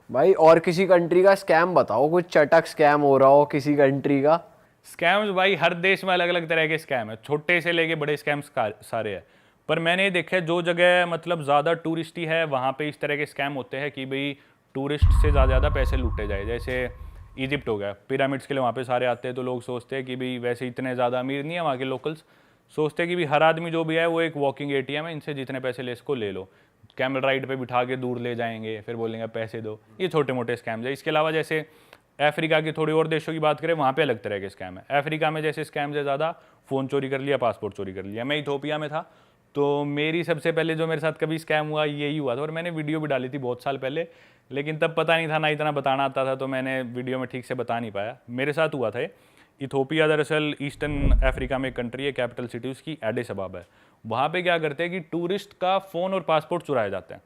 भाई और किसी कंट्री का स्कैम बताओ, कुछ चटक स्कैम हो रहा हो किसी कंट्री का। स्कैम्स भाई हर देश में अलग अलग तरह के स्कैम है, छोटे से लेके बड़े स्कैम्स सारे हैं। पर मैंने ये देखा है जो जगह मतलब ज़्यादा टूरिस्टी है वहाँ पे इस तरह के स्कैम होते हैं कि भाई टूरिस्ट से ज़्यादा पैसे लूटे जाए। जैसे इजिप्ट हो गया, पिरामिड्स के लिए वहाँ पे सारे आते हैं, तो लोग सोचते हैं कि भाई वैसे इतने ज़्यादा अमीर नहीं है वहाँ के लोकल्स, सोचते हैं कि भाई हर आदमी जो भी है वो एक वॉकिंग एटीएम है, इनसे जितने पैसे ले इसको ले लो। कैमल राइड पे बिठा के दूर ले जाएंगे, फिर बोलेंगे पैसे दो। ये छोटे मोटे स्कैम्स है। इसके अलावा जैसे अफ्रीका के थोड़ी और देशों की बात करें, वहाँ पे अलग तरह के स्कैम है। अफ्रीका में जैसे स्कैम्स है ज़्यादा, फ़ोन चोरी कर लिया, पासपोर्ट चोरी कर लिया। मैं इथोपिया में था, तो मेरी सबसे पहले जो मेरे साथ कभी स्कैम हुआ यही हुआ था, और मैंने वीडियो भी डाली थी बहुत साल पहले, लेकिन तब पता नहीं था, ना इतना बताना आता था, तो मैंने वीडियो में ठीक से बता नहीं पाया। मेरे साथ हुआ था। इथोपिया दरअसल ईस्टर्न अफ्रीका में एक कंट्री है, कैपिटल सिटी उसकी एडिस अबाबा है। वहाँ पे क्या करते हैं कि टूरिस्ट का फ़ोन और पासपोर्ट चुराए जाते हैं।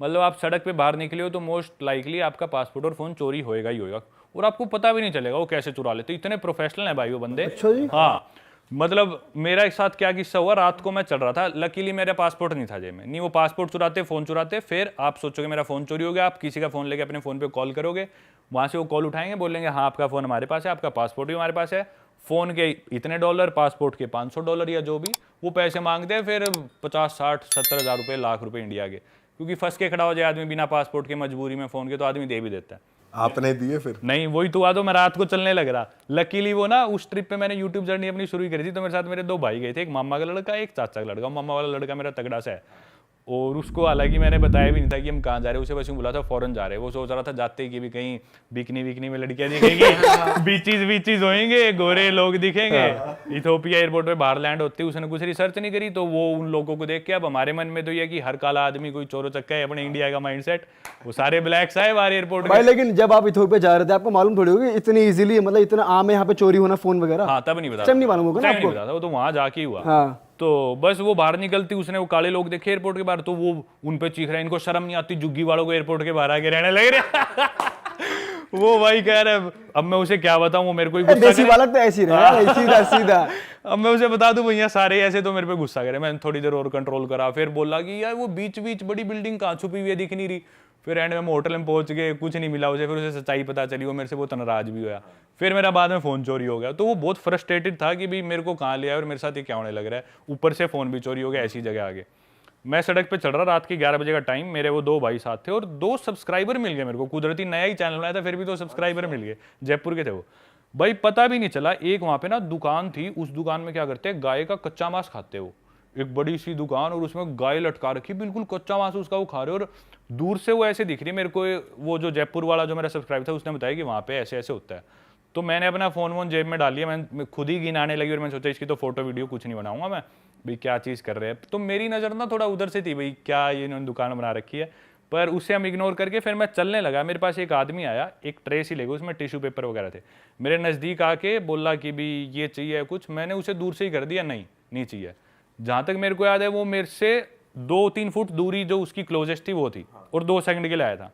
मतलब आप सड़क पे बाहर निकले हो तो मोस्ट लाइकली आपका पासपोर्ट और फ़ोन चोरी होएगा ही होएगा, और आपको पता भी नहीं चलेगा वो कैसे चुरा लेते। इतने प्रोफेशनल है भाई वो बंदे। अच्छा जी। हाँ, मतलब मेरा एक साथ क्या किस्सा हुआ, रात को मैं चल रहा था, लकीली मेरा पासपोर्ट नहीं था जेब में। नहीं वो पासपोर्ट चुराते, फ़ोन चुराते, फिर आप सोचोगे मेरा फ़ोन चोरी हो गया, आप किसी का फ़ोन लेके अपने फ़ोन पे कॉल करोगे, वहाँ से वो कॉल उठाएंगे, बोलेंगे हाँ आपका फ़ोन हमारे पास है, आपका पासपोर्ट भी हमारे पास है, फ़ोन के इतने डॉलर, पासपोर्ट के $500 या जो भी वो पैसे मांगते हैं, फिर 50, 60, 70 हज़ार रुपये, लाख रुपये इंडिया के। क्योंकि फंस के खड़ा हो जाए आदमी बिना पासपोर्ट के, मजबूरी में फ़ोन के, तो आदमी दे भी देता है। आपने दिए फिर? नहीं, वही तो हुआ, तो मैं रात को चलने लग रहा। लकीली वो ना उस ट्रिप पे मैंने यूट्यूब जर्नी अपनी शुरू करी थी, तो मेरे साथ मेरे दो भाई गए थे, एक मामा का लड़का, एक चाचा का लड़का। मामा वाला लड़का मेरा तगड़ा सा है, और उसको हालांकि मैंने बताया भी नहीं था कि हम कहाँ जा रहे हैं, उसे बस यूँ बोला था फॉरेन जा रहे हैं। वो सोच रहा था जाते ही कि भी कहीं बिकनी विकनी में लड़कियां दिखेंगी, बीचीज होंगे, गोरे लोग दिखेंगे। इथोपिया एयरपोर्ट पे बाहर लैंड होते ही उसने कुछ रिसर्च नहीं करी, तो वो उन लोगों को देख के, अब हमारे मन में तो ये कि हर काला आदमी कोई चोरो चक्का है, अपने इंडिया का माइंडसेट, वो सारे ब्लैक्स आए बाहर एयरपोर्ट भाई में। लेकिन जब आप इथोपिया जा रहे थे आपको मालूम थोड़ी होगी इतनी इजीली, मतलब इतना आम है यहाँ पे चोरी होना फोन वगैरह? हाँ, तब नहीं तब नहीं मालूम होगा ना तब नहीं आपको? पता था, वो तो वहां जाके ही हुआ। हाँ। तो बस वो बाहर निकलती, उसने वो काले लोग देखे एयरपोर्ट के बाहर, तो वो उन पे चीख रहे हैं, इनको शर्म नहीं आती, जुग्गी वालों को एयरपोर्ट के बाहर आके रहने लग रहे। वो भाई कह रहे, अब मैं उसे क्या बताऊं, वो मेरे को ही गुस्सा देसी करे। बालक तो ऐसी रहे, सीधा सीधा। अब मैं उसे बता दूं भैया सारे ऐसे, तो मेरे पे गुस्सा करे। मैंने थोड़ी देर और कंट्रोल करा, फिर बोला कि यार वो बीच बीच बड़ी बिल्डिंग कहाँ छुपी हुई है, दिख नहीं रही। फिर एंड में हम होटल में पहुंच गए, कुछ नहीं मिला उसे, फिर उसे सच्चाई पता चली, वो मेरे से बहुत नाराज भी हुआ। फिर मेरा बाद में फ़ोन चोरी हो गया, तो वो बहुत फ्रस्ट्रेटेड था कि भाई मेरे को कहाँ लिया और मेरे साथ ये क्या होने लग रहा है, ऊपर से फ़ोन भी चोरी हो गया ऐसी जगह आगे। मैं सड़क पे चल रहा, रात के 11 बजे का टाइम, मेरे वो दो भाई साथ थे, और 2 सब्सक्राइबर मिल गए मेरे को। कुदरती नया ही चैनल बनाया था, फिर भी 2 सब्सक्राइबर मिल गए, जयपुर के थे वो। भाई पता भी नहीं चला, एक वहाँ पे ना दुकान थी, उस दुकान में क्या करते हैं, गाय का कच्चा मांस खाते वो। एक बड़ी सी दुकान, और उसमें गाय लटका रखी, बिल्कुल कच्चा मांस उसका वो खा रहे, और दूर से वो ऐसे दिख रही है मेरे को। वो जो जयपुर वाला जो मेरा सब्सक्राइबर था उसने बताया कि वहाँ पे ऐसे ऐसे होता है। तो मैंने अपना फ़ोन वोन जेब में डाल लिया, मैं खुद ही गिनाने लगी, और मैंने सोचा इसकी तो फोटो वीडियो कुछ नहीं बनाऊंगा मैं, भाई क्या चीज़ कर रहे हैं। तो मेरी नज़र ना थोड़ा उधर से थी, भाई क्या ये इन्होंने दुकान बना रखी है, पर उससे हम इग्नोर करके फिर मैं चलने लगा। मेरे पास एक आदमी आया, एक ट्रे सी लेगा, उसमें टिश्यू पेपर वगैरह थे, मेरे नज़दीक आके बोला कि भी ये चाहिए कुछ। मैंने उसे दूर से ही कर दिया, नहीं नहीं चाहिए। जहाँ तक मेरे को याद है वो मेरे से 2-3 फुट दूरी जो उसकी क्लोजेस्ट थी वो थी, और 2 सेकंड के लिए आया था।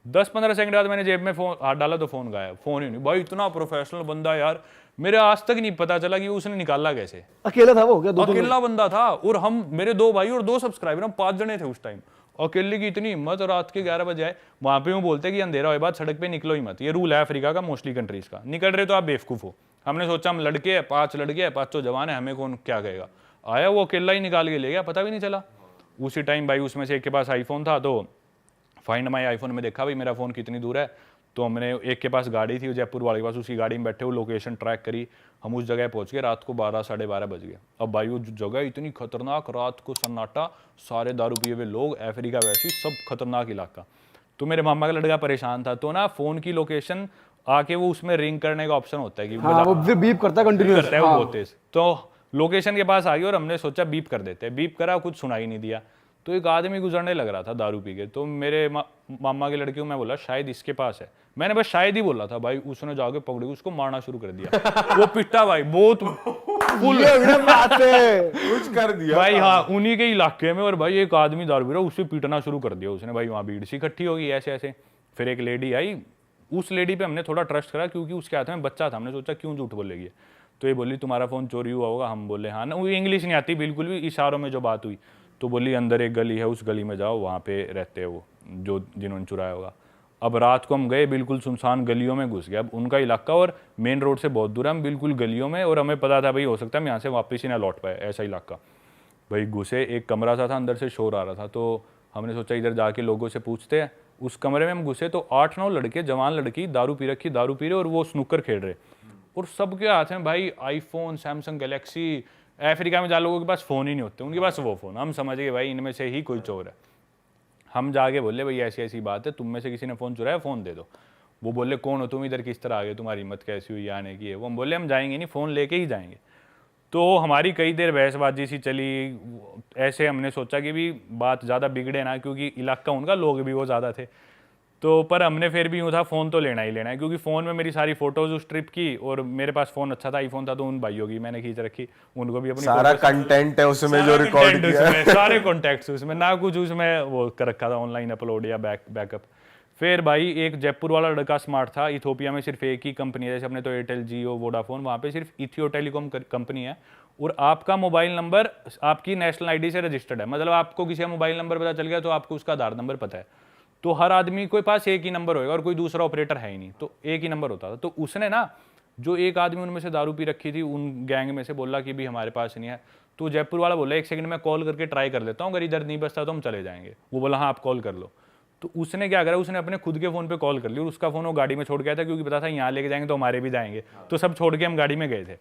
10-15 सेकंड बाद मैंने जेब में फोन हाथ डाला तो फोन गायब, फोन ही नहीं। भाई इतना प्रोफेशनल बंदा यार, मेरे आज तक नहीं पता चला कि उसने निकाला कैसे। अकेला था वो क्या? दो अकेला बंदा था, और हम मेरे 2 भाई और 2 सब्सक्राइबर, हम 5 जने थे उस टाइम। अकेले की इतनी हिम्मत, और रात के 11 बजे आए। वहां पे वो बोलते कि अंधेरा होए बाद सड़क पे निकलो ही मत, ये रूल है अफ्रीका का, मोस्टली कंट्रीज का। निकल रहे तो आप बेवकूफ हो। हमने सोचा हम लड़के हैं, 5 लड़के हैं, 5 जवान है, हमें कौन क्या कहेगा। आया वो अकेला ही निकाल के ले गया, पता भी नहीं चला। उसी टाइम भाई उसमें से एक के पास आईफोन था, तो फाइंड माई आईफोन में देखा भाई मेरा फ़ोन कितनी दूर है। तो हमने, एक के पास गाड़ी थी जयपुर वाले के पास, उसकी गाड़ी में बैठे वो लोकेशन ट्रैक करी, हम उस जगह पहुंच गए। रात को 12-12:30 बज गए। अब भाई वो जगह इतनी खतरनाक, रात को सन्नाटा, सारे दारू पिए हुए लोग, अफ्रीका वैसी सब खतरनाक इलाका। तो मेरे मामा का लड़का परेशान था, तो ना फ़ोन की लोकेशन आके वो उसमें रिंग करने का ऑप्शन होता है कि हाँ, वो फिर बीप करता है कंटिन्यूअस, करता है वो बहुत तेज। तो लोकेशन के पास आ गए, और हमने सोचा बीप कर देते हैं। बीप करा, कुछ सुनाई नहीं दिया। तो एक आदमी गुजरने लग रहा था दारू पी के, तो मेरे मामा के लड़के को मैं बोला शायद इसके पास है। मैंने बस शायद ही बोला था भाई, उसने जाके पकड़ी, उसको मारना शुरू कर दिया। वो पिटा भाई बहुत फुल कुछ कर दिया भाई। हाँ, उन्हीं के इलाके में, और भाई एक आदमी दारू पी रहा, उसे पीटना शुरू कर दिया उसने। भाई वहाँ भीड़ सी इकट्ठी होगी ऐसे ऐसे। फिर एक लेडी आई, उस लेडी पे हमने थोड़ा ट्रस्ट करा, क्योंकि उसके हाथ में बच्चा था। हमने सोचा क्यों झूठ बोलेगी, तो ये बोली तुम्हारा फ़ोन चोरी हुआ होगा। हम बोले हाँ ना, वो इंग्लिश नहीं आती बिल्कुल भी, इशारों में जो बात हुई। तो बोली अंदर एक गली है, उस गली में जाओ, वहाँ पे रहते हैं वो जो जिन्होंने चुराया होगा। अब रात को हम गए, बिल्कुल सुनसान गलियों में घुस गए। अब उनका इलाका और मेन रोड से बहुत दूर है, हम बिल्कुल गलियों में, और हमें पता था भाई हो सकता है हम यहाँ से वापस ही ना लौट पाए, ऐसा इलाका। भाई घुसे, एक कमरा सा था, अंदर से शोर आ रहा था, तो हमने सोचा इधर जाके लोगों से पूछते हैं। उस कमरे में हम घुसे तो 8-9 लड़के, जवान लड़की, दारू पी रखी, दारू पी रहे और वो स्नूकर खेल रहे, और सबके हाथ में भाई आईफोन, सैमसंग गैलेक्सी। अफ्रीका में जहाँ लोगों के पास फ़ोन ही नहीं होते, उनके पास वो फ़ोन। हम समझ गए भाई इनमें से ही कोई चोर है। हम जाके बोले भाई ऐसी ऐसी बात है, तुम में से किसी ने फ़ोन चुराया, फ़ोन दे दो। वो बोले कौन हो तुम, इधर किस तरह आ गए, तुम्हारी हिम्मत कैसी हुई आने की है। वो हम बोले हम जाएंगे नहीं, फ़ोन लेके ही जाएंगे। तो हमारी कई देर बहसबाजी सी चली। ऐसे हमने सोचा कि भी बात ज़्यादा बिगड़े ना, क्योंकि इलाका उनका, लोग भी वो ज़्यादा थे। तो पर हमने फिर भी यूँ था फ़ोन तो लेना ही लेना है, क्योंकि फ़ोन में मेरी सारी फ़ोटोज़ उस ट्रिप की, और मेरे पास फ़ोन अच्छा था, आईफोन था, तो उन भाइयों की मैंने खींच रखी, उनको भी अपनी सारा कंटेंट है उसमें जो रिकॉर्ड किया है। सारे कॉन्टैक्ट्स उसमें, ना कुछ उसमें वो कर रखा था ऑनलाइन अपलोड या बैकअप। फिर भाई एक जयपुर वाला लड़का स्मार्ट था। इथोपिया में सिर्फ एक ही कंपनी है, जैसे अपने तो एयरटेल, जियो, वोडाफोन, वहाँ पे सिर्फ इथियो टेलीकॉम कंपनी है, और आपका मोबाइल नंबर आपकी नेशनल आईडी से रजिस्टर्ड है। मतलब आपको किसी का मोबाइल नंबर पता चल गया तो आपको उसका आधार नंबर पता है। तो हर आदमी के पास एक ही नंबर होएगा, और कोई दूसरा ऑपरेटर है ही नहीं, तो एक ही नंबर होता था। तो उसने ना, जो एक आदमी उनमें से दारू पी रखी थी, उन गैंग में से बोला कि भी हमारे पास नहीं है। तो जयपुर वाला बोला 1 सेकंड में कॉल करके ट्राई कर लेता हूँ, अगर इधर नहीं बचता तो हम चले जाएंगे। वो बोला हाँ आप कॉल कर लो। तो उसने क्या करा, उसने अपने खुद के फ़ोन पे कॉल कर ली, और उसका फ़ोन वो गाड़ी में छोड़ गया था, क्योंकि पता था यहाँ लेके जाएंगे तो हमारे भी जाएंगे, तो सब छोड़ के हम गाड़ी में गए थे।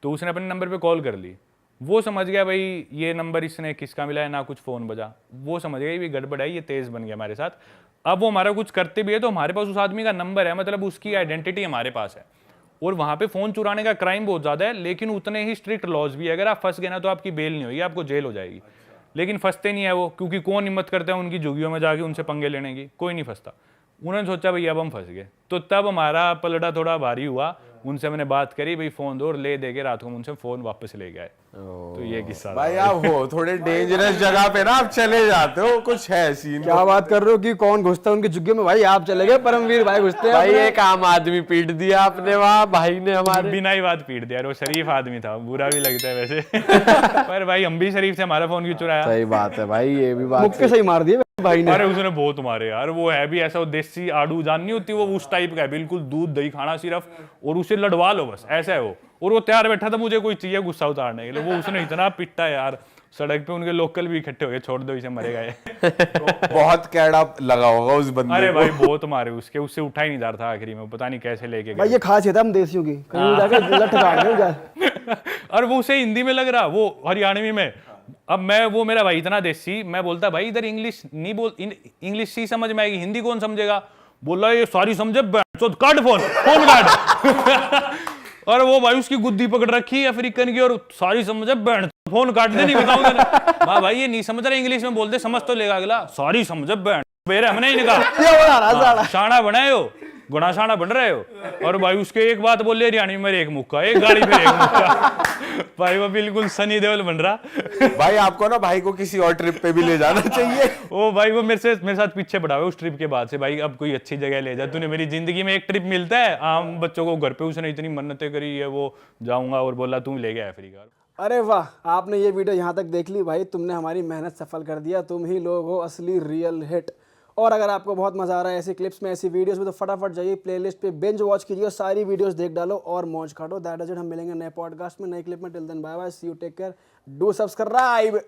तो उसने अपने नंबर पे कॉल कर ली। वो समझ गया भाई ये नंबर इसने किसका मिला है, ना कुछ फ़ोन बजा। वो समझ गया ये गड़बड़ है, ये तेज़ बन गया हमारे साथ। अब वो हमारा कुछ करते भी है तो हमारे पास उस आदमी का नंबर है, मतलब उसकी आइडेंटिटी हमारे पास है। और वहाँ पे फ़ोन चुराने का क्राइम बहुत ज़्यादा है, लेकिन उतने ही स्ट्रिक्ट लॉज भी है। अगर आप फंस गए ना तो आपकी बेल नहीं होगी, आपको जेल हो जाएगी। लेकिन फंसते नहीं है वो, क्योंकि कौन हिम्मत करता है उनकी झुग्गियों में जाके उनसे पंगे लेने की, कोई नहीं फंसता। उन्होंने सोचा भाई अब हम फंस गए, तो तब हमारा पलड़ा थोड़ा भारी हुआ। उनसे मैंने बात करी, भाई फ़ोन दो, और ले दे के रात को उनसे फ़ोन वापस ले गए। तो ये किस्सा था। भाई आप हो थोड़े डेंजरस जगह पे ना, आप चले जाते हो, कुछ है सीन। क्या बात कर रहे हो कि कौन घुसता है उनकी झुग्गी में? भाई आप चले गए, परमवीर भाई घुसते हैं भाई अपने। एक आम आदमी पीट दिया आपने वहाँ, भाई ने हमारे। बिना ही बात पीट दिया। वो शरीफ आदमी था, बुरा भी लगता है वैसे पर भाई हम भी शरीफ थे, हमारा फ़ोन क्यों चुराया? सही बात है भाई, ये भी बात मुक्के सही मार दिए भाई ने। अरे उसने बहुत मारे यार। वो है भी ऐसा, वो देसी आड़ू जान नहीं होती, वो उस टाइप का है, बिल्कुल दूध दही खाना सिर्फ, और उसे लड़वा लो बस, ऐसा है वो। और वो तैयार बैठा था मुझे कोई चाहिए गुस्सा उतारने के लिए। वो उसने इतना पिटा यार, सड़क पे उनके लोकल भी इकट्ठे हो गए, छोड़ दो इसे मरेगा ये बहुत कैड़ा लगा होगा उस बंदे अरे को। भाई बहुत मारे उसके, उससे उठा ही नहीं जा रहा था आखिरी में, पता नहीं कैसे लेके भाई गए। ये खासियत है हम देसियों की, कहीं जाके लठ काट दें जा। और वो उसे हिंदी में लग रहा, वो हरियाणवी में। अब मैं, वो मेरा भाई इतना देसी, मैं बोलता भाई इधर इंग्लिश नहीं बोल, इंग्लिश ही समझ में आएगी, हिंदी कौन समझेगा? बोला ये सारी समझे, काट फोन काट और वो भाई उसकी गुद्दी पकड़ रखी अफ्रीकन की, और सारी समझे, बैंड फोन काट दे, नहीं बताऊंगा। हाँ भाई ये नहीं समझ रहा, इंग्लिश में बोलते समझ तो लेगा अगला, सारी समझे बैंड मेरे, हमने ही निकाला शाना बनाए हो, गुणा शाना बन रहे हो। और भाई उसके एक बात बोल ले हरियाणवी में, एक मुक्का, एक गाड़ी पे एक मुक्का भाई वो बिल्कुल सनी देओल बन रहा। भाई आपको ना भाई को किसी और ट्रिप पे भी ले जाना चाहिए। ओ भाई वो मेरे साथ पीछे पड़ा हुआ उस ट्रिप के बाद से। भाई अब कोई अच्छी जगह ले जा, तूने मेरी जिंदगी में एक ट्रिप मिलता है आम बच्चों को घर पे, उसने इतनी मन्नतें करी है, वो जाऊंगा और बोला तू ले गया अफ्रीका। अरे वाह, आपने ये वीडियो यहाँ तक देख ली भाई, तुमने हमारी मेहनत सफल कर दिया। तुम ही लोग हो असली रियल हिट। और अगर आपको बहुत मजा आ रहा है ऐसी क्लिप्स में, ऐसी वीडियोस में, तो फटाफट जाइए प्लेलिस्ट पे बिंज वॉच कीजिए और सारी वीडियोस देख डालो और मौज काटो। That is it. हम मिलेंगे नए पॉडकास्ट में, नए क्लिप में। Till then bye bye, see you, take care, do subscribe.